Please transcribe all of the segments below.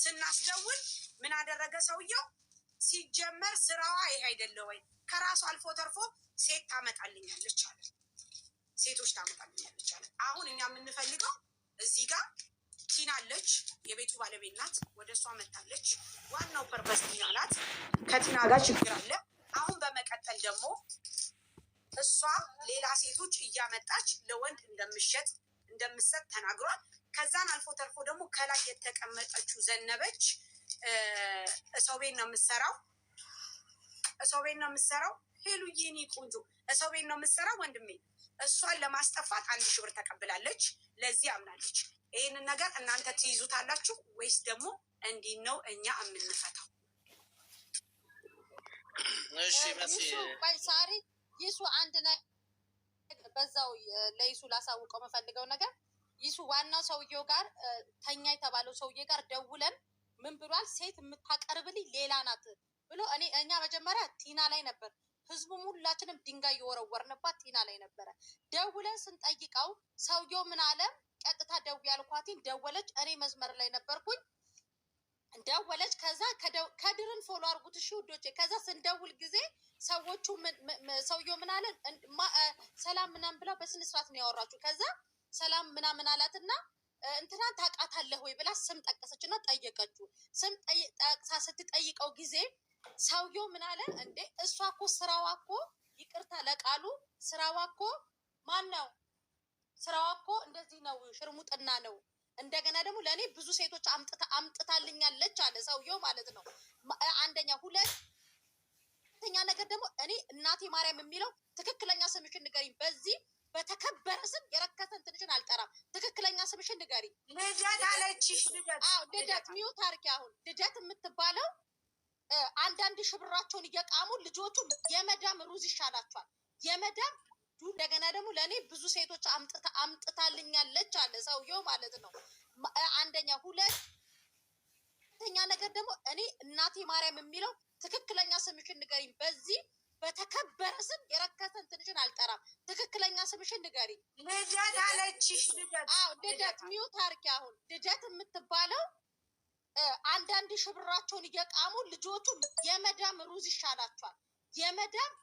ስናስደውል ምን አደረገ ሰውየው? ሲጀመር ስራዋ ይሄ አይደለ ወይ? ከራሱ አልፎ ተርፎ ሴት ታመጣልኛለች አለ። ሴቶች ታመጣልኛለች አለ። አሁን እኛ የምንፈልገው እዚህ ጋር ቲና አለች፣ የቤቱ ባለቤት ናት። ወደ እሷ መታለች። ዋናው ፐርፐስ ቲና ናት። ከቲና ጋር ችግር አለ። አሁን በመቀጠል ደግሞ እሷ ሌላ ሴቶች እያመጣች ለወንድ እንደምሰጥ ተናግሯል። ከዛን አልፎ ተርፎ ደግሞ ከላይ የተቀመጠችው ዘነበች ሰው ቤት ነው የምትሰራው። ሄሉዬ የኔ ቆንጆ ሰው ቤት ነው የምትሰራው ወንድሜ። እሷን ለማስጠፋት 1000 ብር ተቀብላለች። ለዚህ አምናለች። ይህንን ነገር እናንተ ትይዙታላችሁ ወይስ ደግሞ እንዲህ ነው እኛ የምንፈታው? እሺ ሳሪ ይሱ አንድ ነገር በዛው ለይሱ ላሳውቀው የምፈልገው ነገር ይሱ ዋናው ሰውየው ጋር ተኛ የተባለው ሰውዬ ጋር ደውለን ምን ብሏል? ሴት የምታቀርብልኝ ሌላ ናት ብሎ እኛ መጀመሪያ ቲና ላይ ነበር፣ ህዝቡም ሁላችንም ድንጋይ የወረወርንባት ቲና ላይ ነበረ። ደውለን ስንጠይቀው ሰውየው ምን አለ? ቀጥታ ደውዬ ያልኳትን ደወለች። እኔ መስመር ላይ ነበርኩኝ። ደወለች። ከዛ ከድርን ፎሎ አርጉት እሺ ውዶቼ። ከዛ ስንደውል ጊዜ ሰዎቹ ሰውየው ምን አለ? ሰላም ምናምን ብላ በስነ ስርዓት ነው ያወራችሁ። ከዛ ሰላም ምናምን አላትና እንትናን ታውቃታለህ ወይ ብላ ስም ጠቀሰችና ጠየቀችው። ስም ጠቅሳ ስትጠይቀው ጊዜ ሰውየው ምን አለ? እንዴ እሷ እኮ ስራዋ እኮ ይቅርታ ለቃሉ ስራዋ እኮ ማን ነው? ስራዋ እኮ እንደዚህ ነው፣ ሽርሙጥና ነው። እንደገና ደግሞ ለእኔ ብዙ ሴቶች አምጥታልኛለች አለ ሰውየው ማለት ነው። አንደኛ። ሁለተኛ ነገር ደግሞ እኔ እናቴ ማርያም የሚለው ትክክለኛ ስምሽን ንገሪኝ። በዚህ በተከበረ ስም የረከሰን ትንሽን አልጠራም። ትክክለኛ ስምሽን ንገሪኝ። ልደት አለችሽ። ልደት ሚውት አድርጊ። አሁን ልደት የምትባለው አንዳንድ ሽብራቸውን እየቃሙ ልጆቹ የመዳም ሩዝ ይሻላቸዋል። የመዳም እንደገና ደግሞ ለእኔ ብዙ ሴቶች አምጥታልኛለች አለ ሰውየው ማለት ነው። አንደኛ። ሁለተኛ ነገር ደግሞ እኔ እናቴ ማርያም የሚለው ትክክለኛ ስምሽን ንገሪኝ። በዚህ በተከበረ ስም የረከሰን ትንሽን አልጠራም። ትክክለኛ ስምሽን ንገሪኝ። ልደት አለችሽ። ልደት ሚውት አድርጊ። አሁን ልደት የምትባለው አንዳንድ ሽብራቸውን እየቃሙ ልጆቹ የመዳም ሩዝ ይሻላቸዋል፣ የመዳም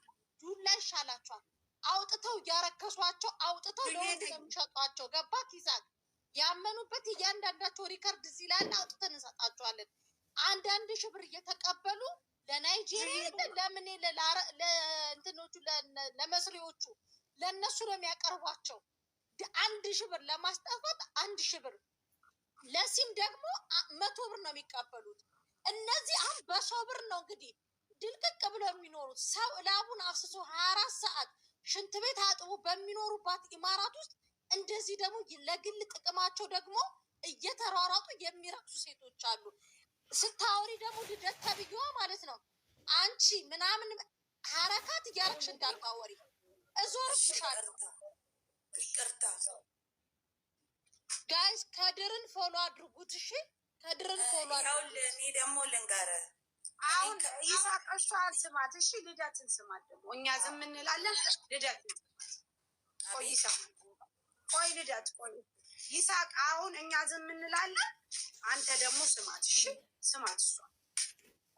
ዱላ ይሻላቸዋል። አውጥተው እያረከሷቸው አውጥተው ለወንድ የሚሸጧቸው ገባ ኪሳት ያመኑበት እያንዳንዳቸው ሪከርድ እዚህ ላይ አውጥተን እንሰጣቸዋለን። አንዳንድ ሺህ ብር እየተቀበሉ ለናይጄሪያ ለምን ለእንትኖቹ ለመስሪዎቹ ለእነሱ ነው የሚያቀርቧቸው። 1000 ብር ለማስጠፋት 1000 ብር፣ ለሲም ደግሞ 100 ብር ነው የሚቀበሉት። እነዚህ አሁን በሰው ብር ነው እንግዲህ ድልቅቅ ብለው የሚኖሩት። ሰው ላቡን አፍስሶ 24 ሰዓት ሽንት ቤት አጥቦ በሚኖሩባት ኢማራት ውስጥ እንደዚህ ደግሞ ለግል ጥቅማቸው ደግሞ እየተሯሯጡ የሚረክሱ ሴቶች አሉ። ስታወሪ ደግሞ ልደት ተብዬዋ ማለት ነው አንቺ ምናምን ሀረካት እያረግሽ እንዳታወሪ እዞርብሻለሁ። ይቅርታ ጋይስ፣ ከድርን ፎሎ አድርጉት እሺ። ከድርን ፎሎ አድርጉት። እኔ ደግሞ ልንገርህ አሁን ይሳቅ እሷን ስማት እሺ። ልደትን ስማት ደግሞ እኛ ዝም እንላለን። ልደት ቆይ ይሳቅ፣ ቆይ ልደት ቆይ ይሳቅ። አሁን እኛ ዝም እንላለን፣ አንተ ደግሞ ስማት እሺ። ስማት እሷን።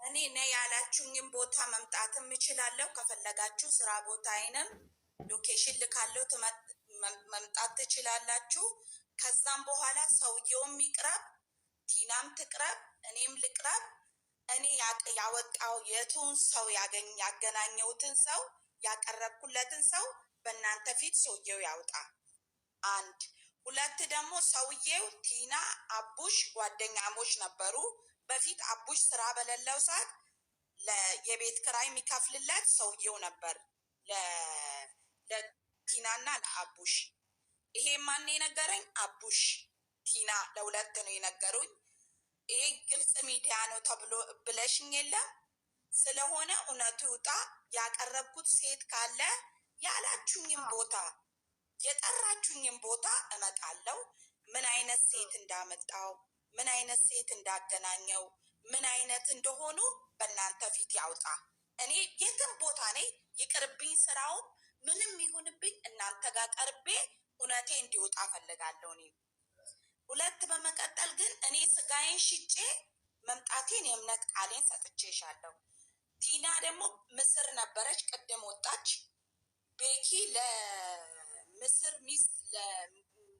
እኔ ነይ ያላችሁኝም ቦታ መምጣትም እችላለሁ። ከፈለጋችሁ ስራ ቦታዬንም ሎኬሽን ልካለሁ፣ መምጣት ትችላላችሁ። ከዛም በኋላ ሰውየውም ይቅረብ፣ ቲናም ትቅረብ፣ እኔም ልቅረብ። እኔ ያወጣው የቱን ሰው ያገናኘሁትን ሰው ያቀረብኩለትን ሰው በእናንተ ፊት ሰውየው ያውጣ። 1 2 ደግሞ ሰውየው ቲና አቡሽ ጓደኛሞች ነበሩ። በፊት አቡሽ ስራ በሌለው ሰዓት የቤት ክራይ የሚከፍልለት ሰውየው ነበር ለቲናና ለአቡሽ። ይሄ ማን የነገረኝ? አቡሽ ቲና ለሁለት ነው የነገሩኝ። ይሄ ግልጽ ሚዲያ ነው ተብሎ ብለሽኝ የለም ስለሆነ እውነቱ ይውጣ። ያቀረብኩት ሴት ካለ ያላችሁኝም ቦታ የጠራችሁኝም ቦታ እመጣለሁ። ምን አይነት ሴት እንዳመጣው፣ ምን አይነት ሴት እንዳገናኘው፣ ምን አይነት እንደሆኑ በእናንተ ፊት ያውጣ። እኔ የትም ቦታ ነኝ፣ ይቅርብኝ። ስራው ምንም ይሁንብኝ እናንተ ጋር ቀርቤ እውነቴ እንዲወጣ ፈልጋለሁ። እኔ 2 በመቀጠል ግን እኔ ስጋዬን ሽጬ መምጣቴን የእምነት ቃሌን ሰጥቼሻለሁ። ቲና ደግሞ ምስር ነበረች፣ ቅድም ወጣች። ቤኪ ለምስር ሚስት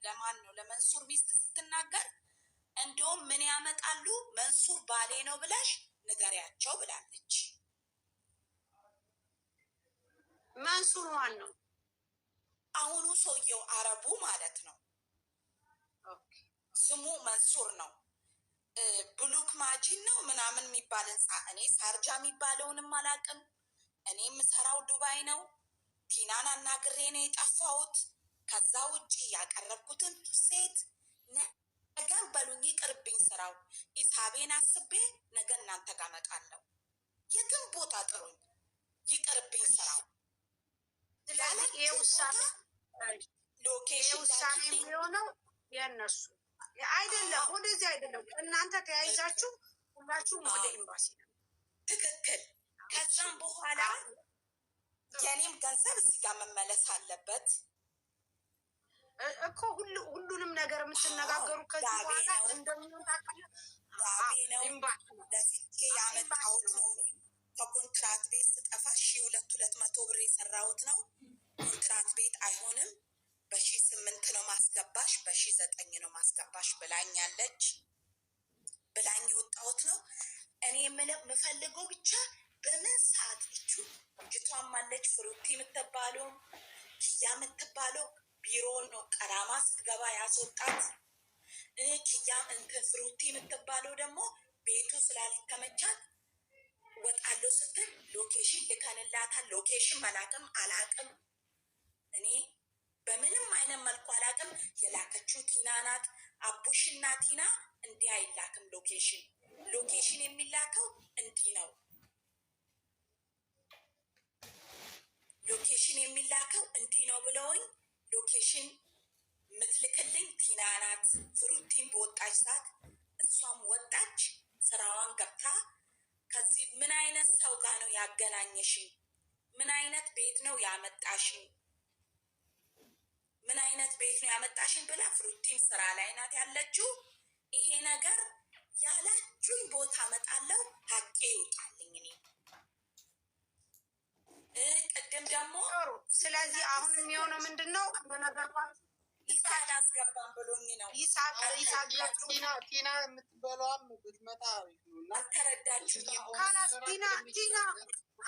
ለማን ነው ለመንሱር ሚስት ስትናገር እንደውም ምን ያመጣሉ መንሱር ባሌ ነው ብለሽ ንገሪያቸው ብላለች። መንሱር ማን ነው? አሁኑ ሰውየው አረቡ ማለት ነው። ስሙ መንሱር ነው። ብሉክ ማጂን ነው ምናምን የሚባል ህንፃ። እኔ ሳርጃ የሚባለውንም አላውቅም። እኔ የምሰራው ዱባይ ነው። ቲናን አናግሬ ነው የጠፋሁት። ከዛ ውጭ ያቀረብኩትን ሴት ነገን በሉኝ፣ ይቅርብኝ ስራው። ሂሳቤን አስቤ ነገ እናንተ ጋር እመጣለሁ። የትም ቦታ ጥሩኝ፣ ይቅርብኝ ስራው። ይሄ ውሳኔ የሚሆነው የእነሱ አይደለም፣ ወደዚህ አይደለም። እናንተ ተያይዛችሁ ሁላችሁም ወደ ኤምባሲ ነው። ትክክል። ከዛም በኋላ የኔም ገንዘብ እዚህ ጋር መመለስ አለበት እኮ። ሁሉንም ነገር የምትነጋገሩ ከዚህ በኋላ እንደሚሆን ለፊቴ ያመጣሁት ነው። ከኮንትራት ቤት ስጠፋ 200 ብር የሰራሁት ነው። ኮንትራት ቤት አይሆንም፣ በ8,000 ነው ማስገባሽ፣ በ9,000 ነው ማስገባሽ ብላኛለች። ብላኝ የወጣሁት ነው። እኔ የምፈልገው ብቻ በምን ሰዓት ልጁ ልጅቷም አለች፣ ፍሩቲ የምትባለው ኪያ የምትባለው ቢሮ ነው ቀራማ ስትገባ ያስወጣት። ኪያም እንትን ፍሩቲ የምትባለው ደግሞ ቤቱ ስላልተመቻት ወጣለሁ ስትል ሎኬሽን ልከንላታል። ሎኬሽን መላክም አላቅም፣ እኔ በምንም አይነት መልኩ አላቅም። የላከችው ቲና ናት። አቡሽና ቲና እንዲህ አይላክም። ሎኬሽን የሚላከው እንዲህ ነው። ሎኬሽን የሚላከው እንዲህ ነው ብለውኝ ሎኬሽን ምትልክልኝ ቲና ናት። ፍሩቲን በወጣች ሰዓት እሷም ወጣች፣ ስራዋን ገብታ ከዚህ ምን አይነት ሰው ጋር ነው ያገናኘሽኝ? ምን አይነት ቤት ነው ያመጣሽኝ? ምን አይነት ቤት ነው ያመጣሽኝ ብላ ፍሩቲን ስራ ላይ ናት ያለችው። ይሄ ነገር ያላችሁኝ ቦታ እመጣለሁ፣ ሀቄ ይውጣልኝ። እኔ ቅድም ደግሞ ስለዚህ አሁን የሚሆነው ምንድን ነው? ይሳቅ አስገባም ብሎኝ ነው። ቲና የምትበለዋም ብትመጣ አልተረዳችሁኝም። ቲና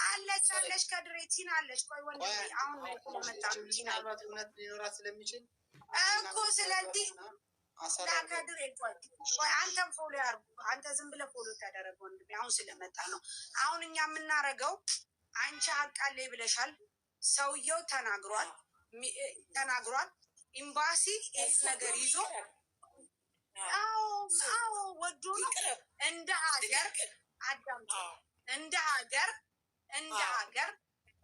አለች ከድሬ ቲና አለች። ቆይ ወንድሜ አሁን መጣ ቲና እውነት ሊኖራት ስለሚችል እኮ ስለዚህ ከድሬ ቆይ አንተም ፎሎ ያርጉ። አንተ ዝም ብለህ ፎሎ ተደረገ ወንድሜ። አሁን ስለመጣ ነው። አሁን እኛ የምናረገው አንቺ አቃሌ ብለሻል። ሰውየው ተናግሯል። ኤምባሲ ይህ ነገር ይዞ አዎ ወዶ ነው እንደ ሀገር አዳምጡ፣ እንደ ሀገር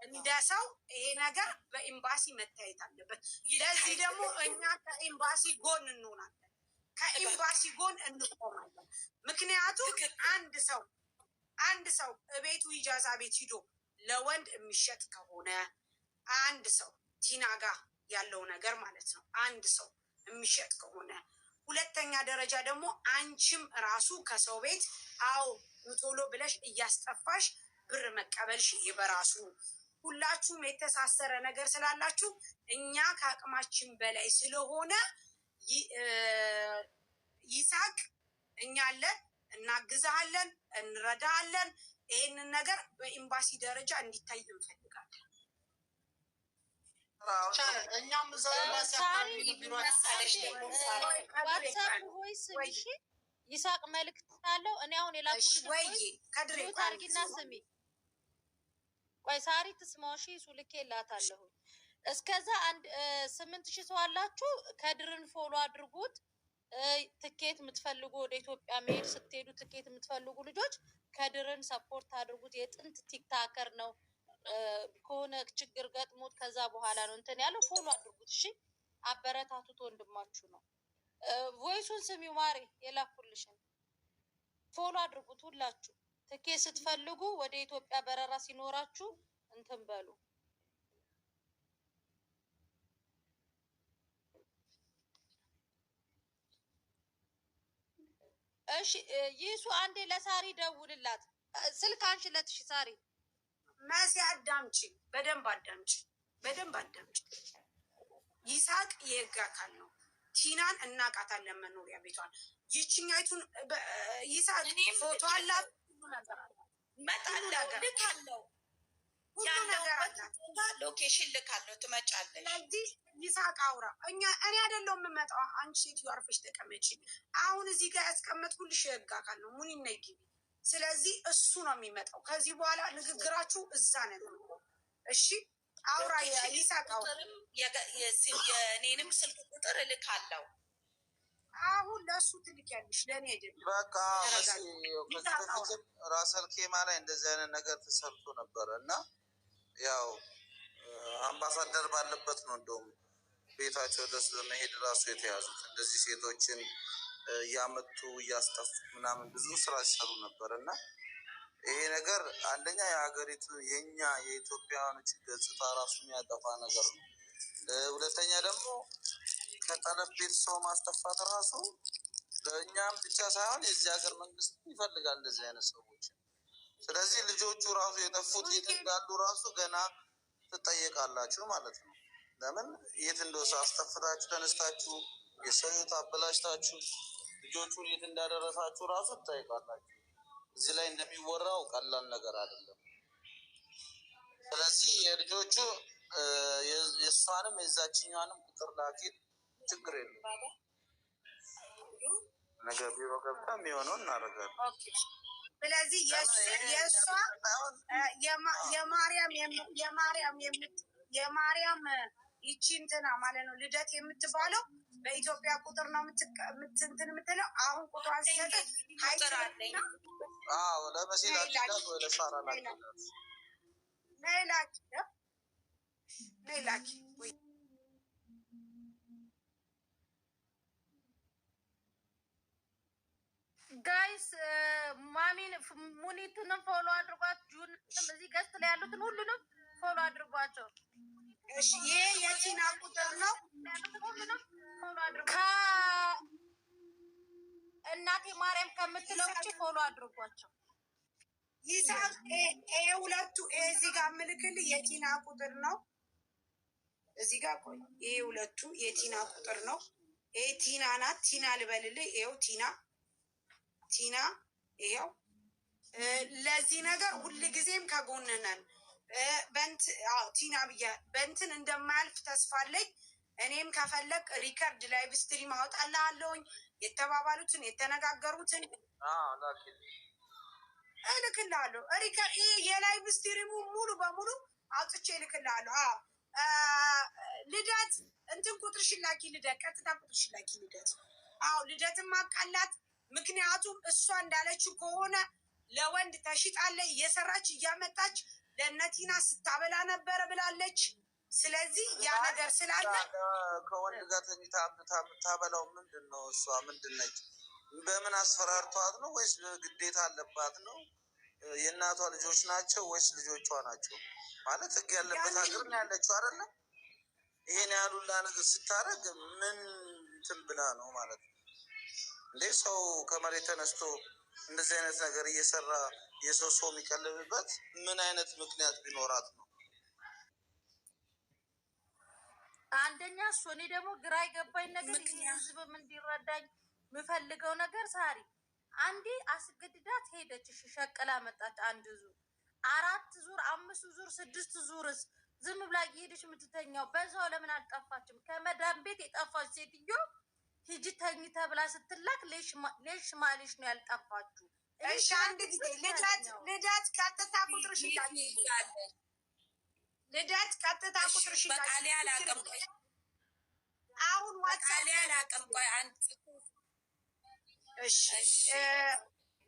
እንደ ሰው ይሄ ነገር በኤምባሲ መታየት አለበት። ለዚህ ደግሞ እኛ ከኤምባሲ ጎን እንሆናለን፣ ከኤምባሲ ጎን እንቆማለን። ምክንያቱም አንድ ሰው እቤቱ ኢጃዛ ቤት ሂዶ ለወንድ የሚሸጥ ከሆነ አንድ ሰው ቲና ጋር ያለው ነገር ማለት ነው። አንድ ሰው የሚሸጥ ከሆነ ሁለተኛ ደረጃ ደግሞ አንቺም ራሱ ከሰው ቤት ቶሎ ብለሽ እያስጠፋሽ ብር መቀበልሽ በራሱ ሁላችሁም የተሳሰረ ነገር ስላላችሁ እኛ ከአቅማችን በላይ ስለሆነ ይሳቅ እኛ አለን፣ እናግዛለን፣ እንረዳለን። ይሄንን ነገር በኤምባሲ ደረጃ እንዲታይ እንፈልጋለን። እኛም ይሳቅ መልዕክት አለው። እኔ አሁን የላኩልሽ አድርጊና ስሚ። ቆይ ሳሪ ትስማው። እሺ እሱ ልኬላታለሁ። እስከዛ 8,000 ሰው አላችሁ። ከድርን ፎሎ አድርጉት። ትኬት የምትፈልጉ ወደ ኢትዮጵያ መሄድ ስትሄዱ ትኬት የምትፈልጉ ልጆች ከድርን ሰፖርት አድርጉት። የጥንት ቲክታከር ነው። ከሆነ ችግር ገጥሞት ከዛ በኋላ ነው እንትን ያለው። ፎሎ አድርጉት። እሺ አበረታቱት። ወንድማችሁ ነው። ቮይሱን ስሚው ማሪ፣ የላኩልሽን ፎሎ አድርጉት። ሁላችሁ ትኬት ስትፈልጉ ወደ ኢትዮጵያ በረራ ሲኖራችሁ እንትን በሉ። እሺ ይሱ አንዴ ለሳሪ ደውልላት፣ ስልክ አንሽለት። እሺ ሳሪ መሲ አዳምጪ፣ በደንብ አዳምጪ፣ በደንብ አዳምጪ። ይሳቅ የህግ አካል ነው። ቲናን እናቃታለን፣ መኖሪያ ቤቷን። ይችኛይቱን ይሳቅ ፎቶ አላት፣ መጣለው ልካለው፣ ሁሉ ነገር አላት። ሎኬሽን ልካለው፣ ትመጫለሽ። ስለዚህ ይሳቅ አውራ። እኔ አይደለሁም የምመጣው፣ አንቺ ሴትዮ አርፈሽ ተቀመጪ። አሁን እዚህ ጋር ያስቀመጥኩልሽ የህግ አካል ነው። ሙኒ ነይ ግቢ። ስለዚህ እሱ ነው የሚመጣው። ከዚህ በኋላ ንግግራችሁ እዛ ነው። እሺ አውራ ይሳቅ አውራ። የኔንም ስልክ ቁጥር እልካለሁ። አሁን ለእሱ ትልኪያለሽ፣ ለእኔ አይደለም። በቃ ራሰል ኬማ ላይ እንደዚህ አይነት ነገር ተሰርቶ ነበረ እና ያው አምባሳደር ባለበት ነው እንደውም ቤታቸው ደስ በመሄድ ራሱ የተያዙት እንደዚህ ሴቶችን እያመጡ እያስጠፉ ምናምን ብዙ ስራ ሲሰሩ ነበር እና ይሄ ነገር አንደኛ የሀገሪቱ የኛ የኢትዮጵያውያኖች ገጽታ ራሱ የሚያጠፋ ነገር ነው። ሁለተኛ ደግሞ ከጠለብ ቤት ሰው ማስጠፋት ራሱ ለእኛም ብቻ ሳይሆን የዚህ ሀገር መንግስት ይፈልጋል እንደዚህ አይነት ሰዎች። ስለዚህ ልጆቹ ራሱ የጠፉት የት እንዳሉ ራሱ ገና ትጠየቃላችሁ ማለት ነው። ለምን የት እንደወሰ አስጠፍታችሁ ተነስታችሁ የሰው ህይወት አበላሽታችሁ ልጆቹን የት እንዳደረሳችሁ ራሱ ትጠይቃላችሁ። እዚህ ላይ እንደሚወራው ቀላል ነገር አይደለም። ስለዚህ የልጆቹ የእሷንም የዛችኛዋንም ቁጥር ላኪል፣ ችግር የለም። ነገ ቢሮ ገብታ የሚሆነውን እናደርጋለን። ስለዚህ የእሷ የማርያም ይቺ እንትና ማለት ነው ልደት የምትባለው በኢትዮጵያ ቁጥር ነው እንትን የምትለው። አሁን ቁጥሯን ሲሰጥ ቁጥር አለኝ። ለመሲ ላኪላት ወይ ለሳራ ላኪላት። ነይ ላኪ ወይ ጋይስ ማሚን ሙኒቱንም ፎሎ አድርጓት። ጁን እዚህ ገስት ላይ ያሉትን ሁሉንም ፎሎ አድርጓቸው። እሺ ይሄ የቲና ቁጥር ነው። ሁሉንም ፎሎ አድርጓቸው። እናቴ ማርያም ከምትለው ውጭ ፎሎ አድርጓቸው። ይሳቅ ሁለቱ እዚህ ጋር ምልክልህ የቲና ቁጥር ነው። እዚህ ጋር ቆይ፣ ይሄ ሁለቱ የቲና ቁጥር ነው። ይሄ ቲና ናት። ቲና ልበልልህ። ይሄው ቲና ይሄው። ለዚህ ነገር ሁልጊዜም ከጎንህ ነን። ቲና ብያ በእንትን እንደማያልፍ ተስፋ አለኝ። እኔም ከፈለግ ሪከርድ ላይቭ ስትሪም አወጣልሃለሁኝ። የተባባሉትን የተነጋገሩትን እልክልሃለሁ። ሪከርድ የላይቭ ስትሪሙ ሙሉ በሙሉ አውጥቼ እልክልሃለሁ። ልደት እንትን ቁጥር ሽላኪ ልደት፣ ቀጥታ ቁጥር ሽላኪ ልደት። ልደትን ማቃላት። ምክንያቱም እሷ እንዳለችው ከሆነ ለወንድ ተሽጣለች፣ እየሰራች እያመጣች ለነቲና ስታበላ ነበረ ብላለች። ስለዚህ ያ ነገር ስላለ ከወንድ ጋር ተኝታ የምታበላው ምንድን ነው? እሷ ምንድን ነች? በምን አስፈራርተዋት ነው ወይስ ግዴታ አለባት ነው? የእናቷ ልጆች ናቸው ወይስ ልጆቿ ናቸው? ማለት ህግ ያለበት ሀገር ነው ያለችው አይደለም? ይሄን ያሉላ ነገር ስታደርግ ምን እንትን ብላ ነው ማለት ነው እንዴ? ሰው ከመሬት ተነስቶ እንደዚህ አይነት ነገር እየሰራ የሰው የሚቀልብበት ምን አይነት ምክንያት ቢኖራት ነው? አንደኛ እሱ እኔ ደግሞ ግራ የገባኝ ነገር ህዝብም እንዲረዳኝ የምፈልገው ነገር ሳሪ አንዴ አስገድዳት ሄደች። ሸቀላ መጣች። 1 ዙር 4 ዙር 5 ዙር 6 ዙርስ ዝም ብላ እየሄደች የምትተኛው በዛው ለምን አልጠፋችም? ከመዳን ቤት የጠፋች ሴትዮ ሂጂ ተኝ ተብላ ስትላክ ሌሽ ማሌሽ ነው ያልጠፋችሁ? እሺ አንድ ጊዜ ልደት ቀጥታ ቁጥርሽ ይላል። ልደት ቀጥታ ቁጥርሽ ይላል። በቃሌ አላውቅም። አሁን በቃሌ አላውቅም። ቆይ አንድ እሺ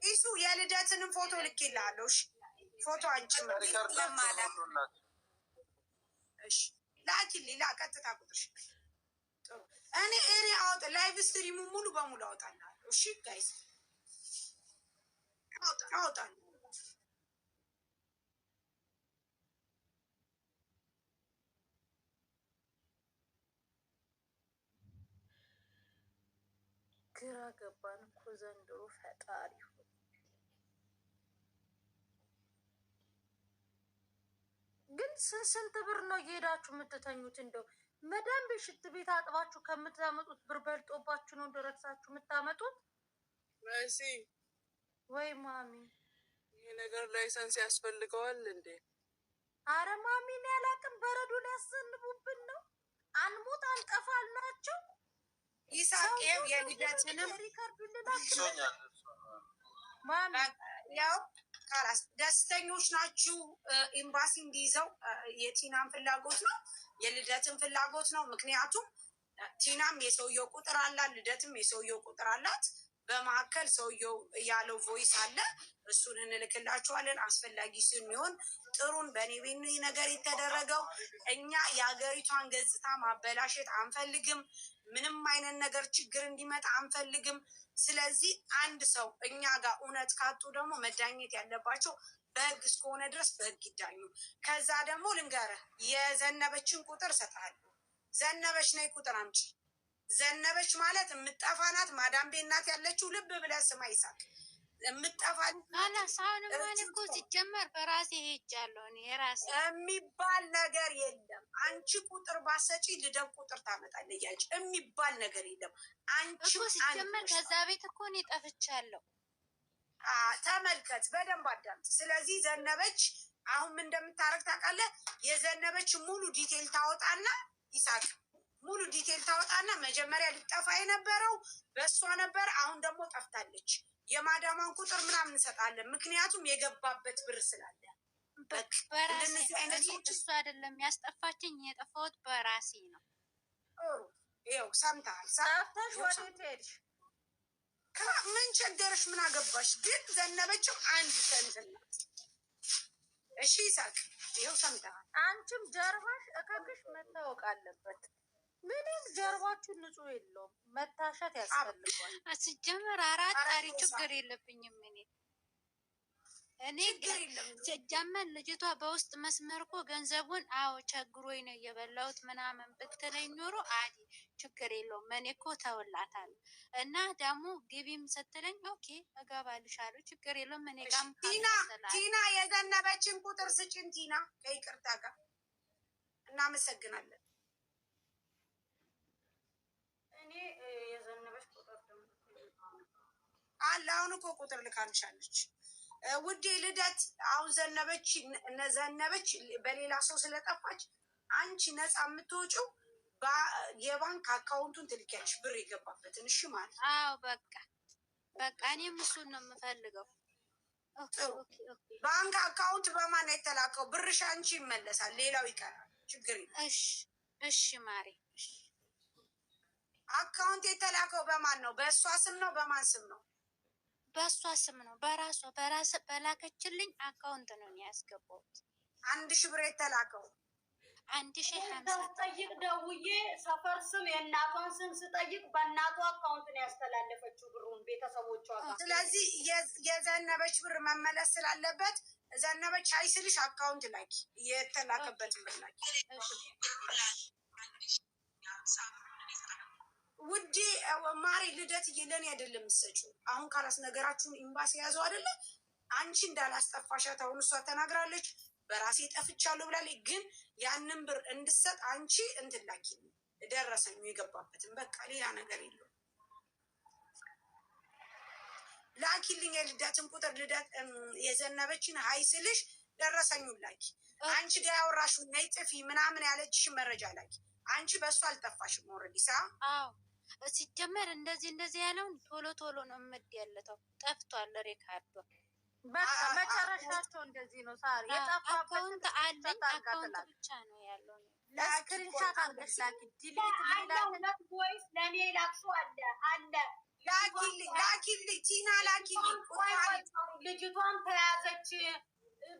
ኢሱ የልደትንም ፎቶ ልኬልሃለሁ። እሺ ፎቶ አንጭምር ለማለት እሺ ላኪልኝ። ቀጥታ ቁጥርሽ ጥሩ። እኔ አውጥ ላይቭ ስትሪሙ ሙሉ በሙሉ አውጣልሃለሁ። እሺ ጋይስ አውጣልሁ። ግራ ገባን እኮ ዘንድሮ ፈጣሪ። ግን ስንት ብር ነው እየሄዳችሁ የምትተኙት? እንደው መዳም ሽንት ቤት አጥባችሁ ከምታመጡት ብር በልጦባችሁ ነው እንደረሳችሁ የምታመጡት? መሲ ወይ ማሚ፣ ይህ ነገር ላይሰንስ ያስፈልገዋል እንዴ? አረ ማሚ እኔ አላቅም። በረዶ ሊያሰንቡብን ነው። አንሞት አንጠፋ አልናቸው። ይሳቄው የልደትንም ማሚ ያው ካላስ ደስተኞች ናችሁ። ኤምባሲ እንዲይዘው የቲናም ፍላጎት ነው፣ የልደትም ፍላጎት ነው። ምክንያቱም ቲናም የሰውየው ቁጥር አላት፣ ልደትም የሰውየው ቁጥር አላት። በመካከል ሰውየው ያለው ቮይስ አለ፣ እሱን እንልክላችኋለን። አስፈላጊ ሲሆን ጥሩን በእኔ ቤት ነገር የተደረገው እኛ የሀገሪቷን ገጽታ ማበላሸት አንፈልግም። ምንም አይነት ነገር ችግር እንዲመጣ አንፈልግም። ስለዚህ አንድ ሰው እኛ ጋር እውነት ካጡ ደግሞ መዳኘት ያለባቸው በህግ እስከሆነ ድረስ በህግ ይዳኙ። ከዛ ደግሞ ልንገርህ የዘነበችን ቁጥር እሰጥሃለሁ። ዘነበች ነይ ቁጥር አምጪ። ዘነበች ማለት የምጠፋናት ማዳም ቤት ናት ያለችው። ልብ ብለህ ስማ ይሳቅ፣ የምጠፋን ሳሁን ማን እኮ ሲጀመር በራሴ ሄጃለሁ። እኔ የራሴ የሚባል ነገር የለም። አንቺ ቁጥር ባሰጪ ልደት ቁጥር ታመጣለች ያጭ የሚባል ነገር የለም። አንቺ እኮ ሲጀመር ከዛ ቤት እኮ እኔ ጠፍቻለሁ። ተመልከት፣ በደንብ አዳምጥ። ስለዚህ ዘነበች አሁን ምን እንደምታረግ ታውቃለህ? የዘነበች ሙሉ ዲቴል ታወጣና ይሳቅ ሙሉ ዲቴል ታወጣና መጀመሪያ ልጠፋ የነበረው በእሷ ነበር፣ አሁን ደግሞ ጠፍታለች። የማዳማን ቁጥር ምናምን እንሰጣለን፣ ምክንያቱም የገባበት ብር ስላለ። እንደነዚህ አይነት እሱ አይደለም ያስጠፋችኝ፣ የጠፋሁት በራሴ ነው። ይኸው ሰምተሃል። ሰምተሽ ወዴት ሄድሽ? ምን ቸገረሽ? ምን አገባሽ? ግን ዘነበችም አንድ ሰንትን ናት። እሺ ይሳቅ፣ ይኸው ሰምተሃል። አንቺም ጀርባሽ እከክሽ መታወቅ አለበት። ምንም ጀርባችሁ ንጹህ የለውም፣ መታሸት ያስፈልጓል። ሲጀመር አራት ጣሪ ችግር የለብኝም እኔ ሲጀመር ልጅቷ በውስጥ መስመር እኮ ገንዘቡን አዎ ቸግሮኝ ነው እየበላሁት ምናምን ብትለኝ ኖሮ አዲ ችግር የለውም። እኔ እኮ ተውላታለሁ እና ደግሞ ግቢም ስትለኝ ኦኬ እገባልሻለሁ ችግር የለውም። እኔ ጋም ቲና የዘነበችን ቁጥር ስጭን። ቲና ከይቅርታ ጋር እናመሰግናለን። እኔ የዘነበች ቁጥር አለ። አሁን እኮ ቁጥር ልካልሻለች ውዴ ልደት። አሁን ዘነበች በሌላ ሰው ስለጠፋች አንቺ ነፃ የምትወጪው የባንክ አካውንቱን ትልኪያለሽ፣ ብር የገባበትን። እሺ ማለት አዎ፣ በቃ እኔም እሱን ነው የምፈልገው። ባንክ አካውንት በማን የተላከው ብርሽ አንቺ ይመለሳል፣ ሌላው ይቀራል። ችግር የለም። እሺ ማሬ። አካውንት የተላከው በማን ነው? በእሷ ስም ነው? በማን ስም ነው? በእሷ ስም ነው። በራሷ በላከችልኝ አካውንት ነው ያስገባሁት። 1000 ብር የተላከው 1050 ጠይቅ ደውዬ ሰፈር ስም የእናቷን ስም ስጠይቅ በእናቷ አካውንት ነው ያስተላለፈችው ብሩን ቤተሰቦቿ ጋር። ስለዚህ የዘነበች ብር መመለስ ስላለበት ዘነበች አይስልሽ አካውንት ላኪ፣ የተላከበት ብር ላኪ ውዴ። ማሪ ልደት ለኔ አይደለም የምትሰጪው። አሁን ካላስ ነገራችሁን ኤምባሲ ያዘው አይደለ? አንቺ እንዳላስጠፋሻት አሁን እሷ ተናግራለች። በራሴ ጠፍቻለሁ ብላለች። ግን ያንን ብር እንድሰጥ አንቺ እንትን ላኪ፣ ደረሰኝ የገባበትን። በቃ ሌላ ነገር የለው። ላኪልኝ የልደትን ቁጥር። ልደት የዘነበችን ሀይስልሽ ደረሰኙን ላኪ። አንቺ ጋር ያወራሽው ነይ ጥፊ ምናምን ያለችሽ መረጃ ላኪ። አንቺ በእሱ አልጠፋሽም። ኦልሬዲ ሲጀመር እንደዚህ ያለውን ቶሎ ነው የምድ ያለተው። ጠፍቷል ሪካርዶ። በቃ መጨረሻቸው እንደዚህ ነው። ሳሪ አካውንት አለኝ፣ አካውንት ብቻ ነው ያለው። ለስክሪንሻት አድርገሽ ላኪ። ዲሊት ይላል ወይስ ለኔ ላክሱ? አለ ላኪልኝ ቲና ላኪልኝ። ልጅቷን ተያዘች፣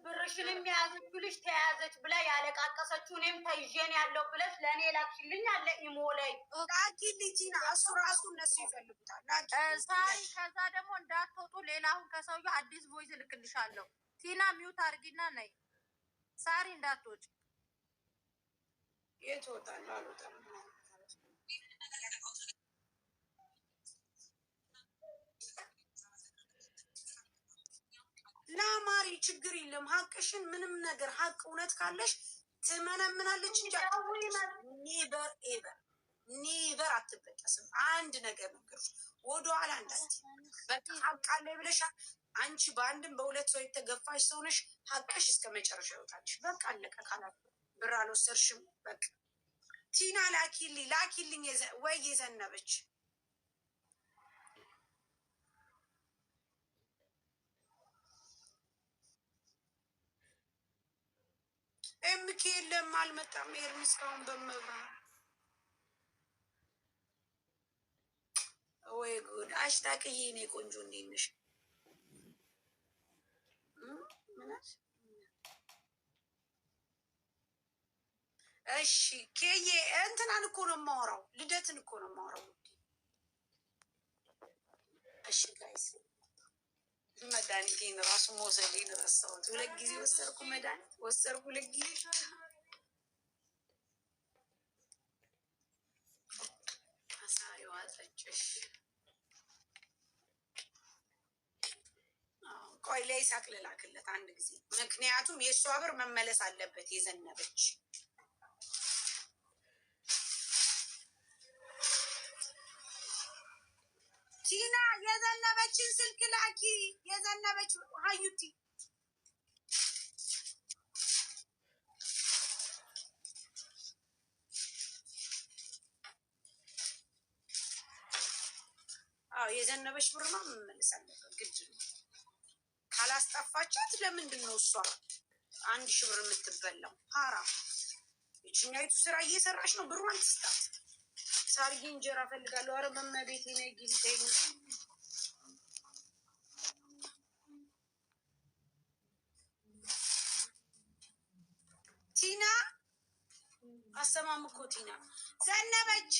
ብርሽንም የያዘችው ልጅ ተያዘች ብላ ያለቃቀሰችው እኔም ተይዤን ያለው ብለሽ ለእኔ ላክሽልኝ አለ ኢሞ ላይ። ላኪልኝ ቲና፣ እሱ ራሱ እነሱ ይፈልጉታል። ሳሪ ከዛ ደግሞ እንዳትወጡ ሌላ አሁን ከሰውዬው አዲስ ቮይስ እልክልሻለሁ። ቲና ሚውት አድርጊና ነይ። ሳሪ እንዳትወጪ። የት እወጣለሁ? አልወጣም። ማሪ ችግር የለም። ሀቅሽን ምንም ነገር ሀቅ እውነት ካለሽ ትመነምናለች እንጂ ኔቨር ኤቨር ኔቨር አትበጠስም። አንድ ነገር ነገር ወደኋላ እንዳት በቃ ሀቅ አለ ብለሻል። አንቺ በአንድም በሁለት ሰው የተገፋሽ ሰውነሽ ሀቅሽ እስከ መጨረሻ ይወጣልሽ። በቃ አለቀ። ካላት ብር አልወሰድሽም። በቃ ቲና ላኪልኝ ወይ የዘነበች ኤምኬ የለም አልመጣም። ኤርሚ እስካሁን በመብራት ወይ ጉድ! አሽታቅዬ እኔ ቆንጆ እንዴት ነሽ? እሺ ኬዬ እንትናን እኮ ነው የማወራው፣ ልደትን እኮ ነው የማወራው። እሺ ጋይስ መድኃኒቴን ራሱ መውሰዴን ረሳሁት። 2 ጊዜ ወሰድኩ፣ መድኃኒት ወሰድኩ 2 ጊዜ። አሳሪዋ ጠጭሽ። ቆይ ለይሳቅ ልላክለት አንድ ጊዜ፣ ምክንያቱም የእሷ ብር መመለስ አለበት። የዘነበች ቲና የዘነበችን ስልክ ላኪ። የዘነበች ሀዩቲ የዘነበች ብርማ መመለስ አለበት ግድ ነው። ካላስጠፋቻት ለምንድን ነው እሷ 1000 ብር የምትበላው? ሀራም የችኛይቱ ስራ እየሰራች ነው። ብሯን ትስጣት። ሳርዬ እንጀራ ፈልጋለሁ። አረ በመቤቴ ነይ ግቢ ተይኝ። ቲና አሰማም እኮ ቲና ዘነበች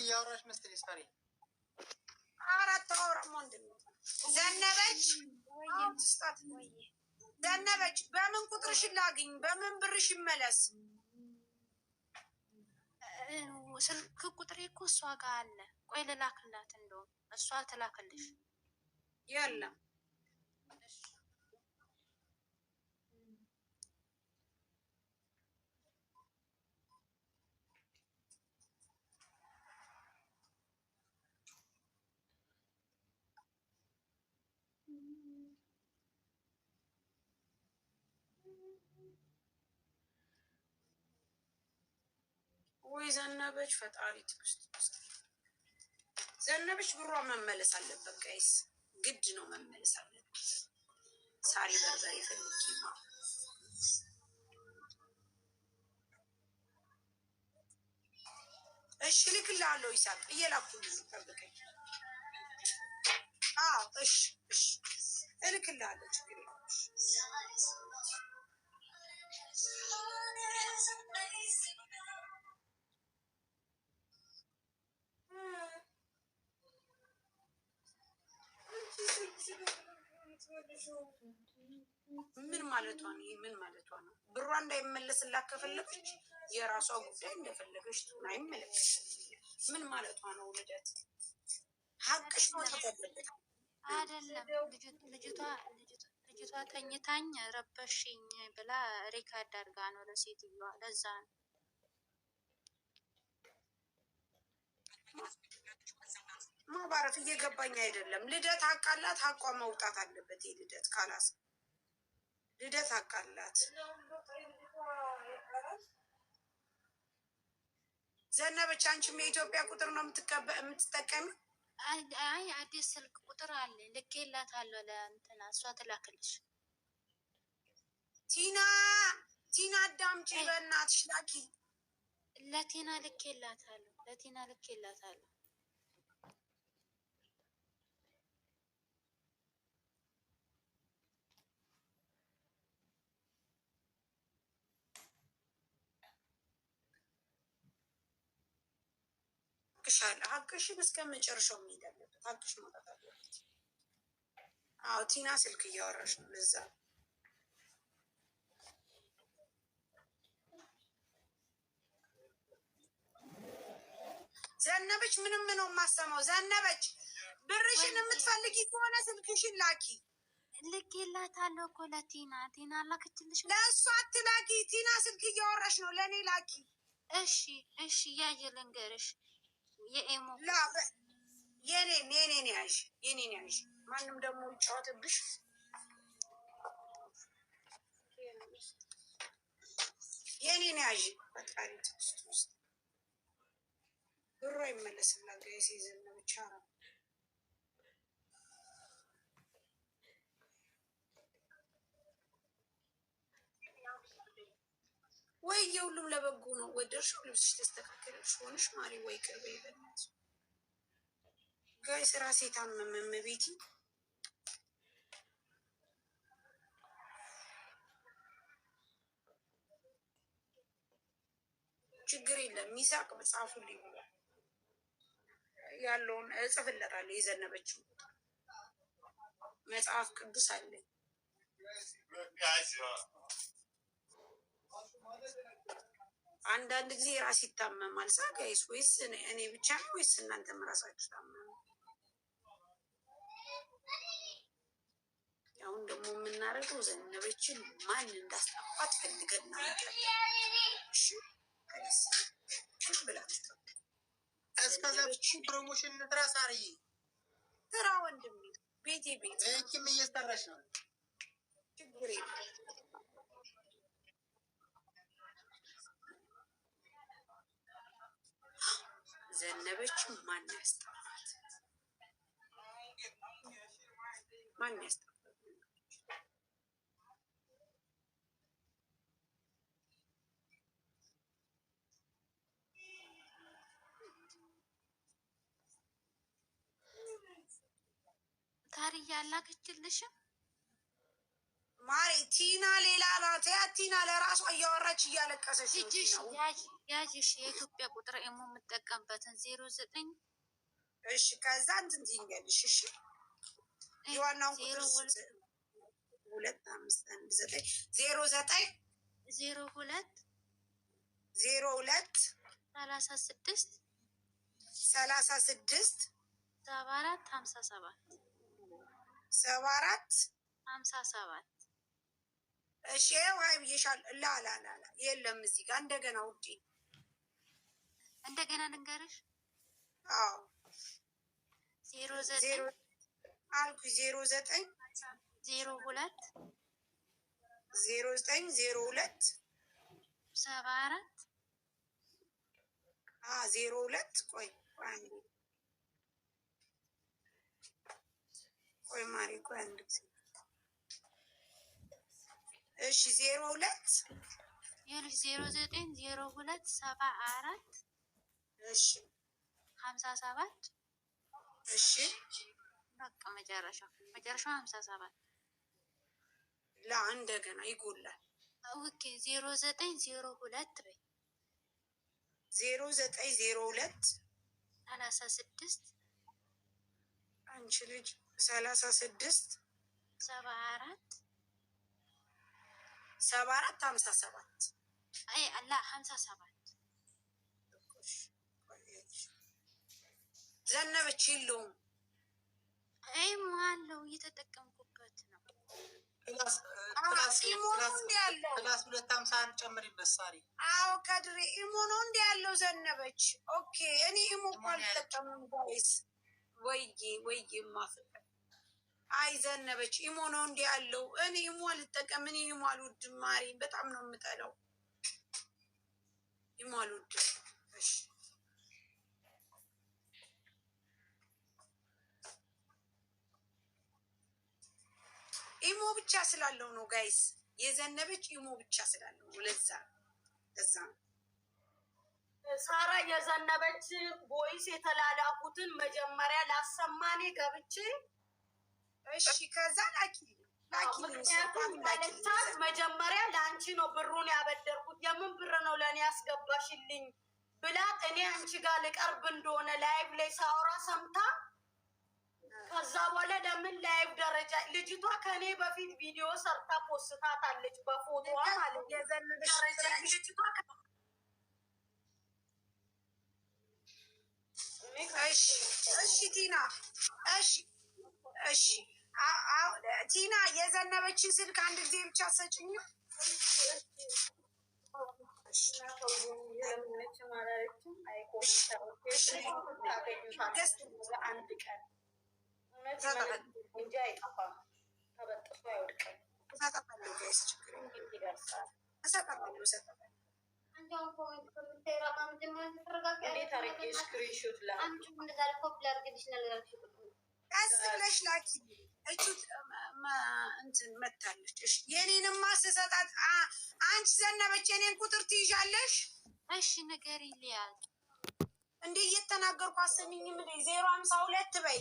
እያወራሽ መሰለኝ ሳሪ። አራት አወራም ወንድም ዘነበች በምን ቁጥርሽን ላግኝ? በምን ብርሽ ይመለስ? ስልክ ቁጥሬ እኮ እሷ ጋር አለ። ቆይ ልላክላት። እንደውም እሷ ትላክልሽ። የለም ወይ ዘነበች። ፈጣሪ ትግስት ውስጥ ዘነበች። ብሯ መመለስ አለበት ጋይስ፣ ግድ ነው መመለስ አለበት። ሳሪ በርበሬ ፈልጊ ነው። እሺ ልክልሃለሁ። ይሳቅ እየላኩልኝ ጠብቀኝ። እሺ እልክልሃለሁ። ችግር የለም። ምን ማለቷ ነው? ይሄ ምን ማለቷ ነው? ብሯ እንዳይመለስላት ከፈለገች የራሷ ጉዳይ፣ እንደፈለገች ትሆን፣ አይመለከትም። ምን ማለቷ ነው? ልደት ሀቅሽ ነው ተገለጠ አይደለም። ልጅቷ ተኝታኝ ረበሽኝ ብላ ሪካርድ አድርጋ ነው ለሴትዮዋ። ለዛ ነው ማባረፍ እየገባኝ አይደለም። ልደት አቃላት፣ ሀቋ መውጣት አለበት። የልደት ካላስ ልደት አቃላት። ዘነበች አንቺም የኢትዮጵያ ቁጥር ነው የምትጠቀሚ? አይ አዲስ ስልክ ቁጥር አለ፣ ልኬላታለሁ ለእንትና፣ እሷ ትላክልሽ። ቲና አዳምጪ በእናትሽ ላኪ። ለቲና ልኬላታለሁ። ሀቅሽን እስከ መጨረሻው መሄድ አለበት። ሀቅሽ መውጣት አለበት። አዎ ቲና ስልክ እያወራሽ ነው ለዛ ዘነበች ምንም ነው የማሰማው ዘነበች ብርሽን የምትፈልጊ ከሆነ ስልክሽን ላኪ ልኬላታለሁ እኮ ለቲና ቲና ላከችልሽ ለእሷ አትላኪ ቲና ስልክ እያወራሽ ነው ለእኔ ላኪ እሺ ያየ ልንገርሽ የኤሞ የኔን ያዥ ማንም ደግሞ ይጫወትብሽ የኔን ያዥ በጣም ውስጥ ብሮ ይመለስላት ጋይስ የዘነበ ብቻ ነው ወይ የሁሉም ለበጎ ነው ወደድሽው ልብስሽ ተስተካከለሽ ሆንሽ ማሪ ወይ ቅርብ ይበልጥ ጋይስ ራሴ ታመመ ቤቲ ችግር የለም ሚሳቅ መጽሐፉ ሊብላ ያለውን እጽፍለታለሁ የዘነበችው መጽሐፍ ቅዱስ አለ አንዳንድ ጊዜ ራስ ይታመማል ጋይስ ወይስ እኔ ብቻ ነው ወይስ እናንተም ራሳችሁ ታመሙ አሁን ደግሞ የምናደርገው ዘነበችን ማን እንዳስጠፋት ፈልገን እናመጣለን እሺ ብላችሁ እስከዛ ፕሮሞሽን ድረስ አርይ ስራ ወንድሜ ቤቴ እኪም እየሰራሽ ነው ችግር የለም ዘነበችን ማን ያስጠፋት ታሪያ ያላከችልሽም ማሪ ቲና ሌላ ናት ያ ቲና ለራሷ እያወራች እያለቀሰች ነው ያጅሽ የኢትዮጵያ ቁጥር ኤሞ የምጠቀምበትን 09 እሺ ከዛ እንትን ትይኛለሽ እሺ የዋናውን ቁጥር 2519 02 36 74 57 እሺ ዋይ ብዬሻል ላ የለም እዚህ ጋር እንደገና ውጪ እንደገና ልንገርሽ አዎ 09 አልኩ 09 02 74 02 ቆይ ማሪ ቆይ አንድ እሺ 02 09 74 እሺ 57 እሺ በቃ መጨረሻው 57 ላ እንደገና ይጎላል ኦኬ 0902 በይ 0902 36 አንቺ ልጅ 36 74 57 አይ አላ 57 ዘነበች የለውም አይ ማለው እየተጠቀምኩበት ነው ክላስ 251 ጨምሪበት ሳሪ አዎ ከድሬ ኢሞ ነው እንደ ያለው ዘነበች ኦኬ እኔ ኢሞ እኮ አልጠቀምም ጋይስ ወይዬ ማፍቀር አይ ዘነበች ኢሞ ነው እንደ ያለው እኔ ኢሞ አልጠቀም እኔ ኢሞ አልወድም ማሪ በጣም ነው የምጠላው ኢሞ አልወድም እሺ ኢሞ ብቻ ስላለው ነው ጋይስ የዘነበች ኢሞ ብቻ ስላለው ነው ለዛ ሳራ የዘነበች ቦይስ የተላላኩትን መጀመሪያ ላሰማኔ ገብቼ እሺ ከዛ ላኪ መጀመሪያ ለአንቺ ነው ብሩን ያበደርኩት የምን ብር ነው ለእኔ ያስገባሽልኝ ብላት እኔ አንቺ ጋር ልቀርብ እንደሆነ ላይቭ ላይ ሳውራ ሰምታ ከዛ በኋላ ለምን ላይቭ ደረጃ ልጅቷ ከኔ በፊት ቪዲዮ ሰርታ ፖስታታለች በፎቶዋ ማለት የዘነበች ልጅቷ። እሺ ቲና፣ እሺ ቲና የዘነበችን ስልክ አንድ ጊዜ ብቻ ሰጭኝ። አንድ ቀን እንጂ አይጠፋም፣ ተበጥሶ አይወድቅም። እንዴት አድርጌ ስክሪንሾት ቀስ ብለሽ ላኪ። እንትን መታለች። የኔንማ ስሰጣት አንቺ ዘነበች የኔን ቁጥር ትይዣለሽ? እሺ ነገር ይልያል እንዴ እየተናገርኩ አሰሚኝም። 052 በይ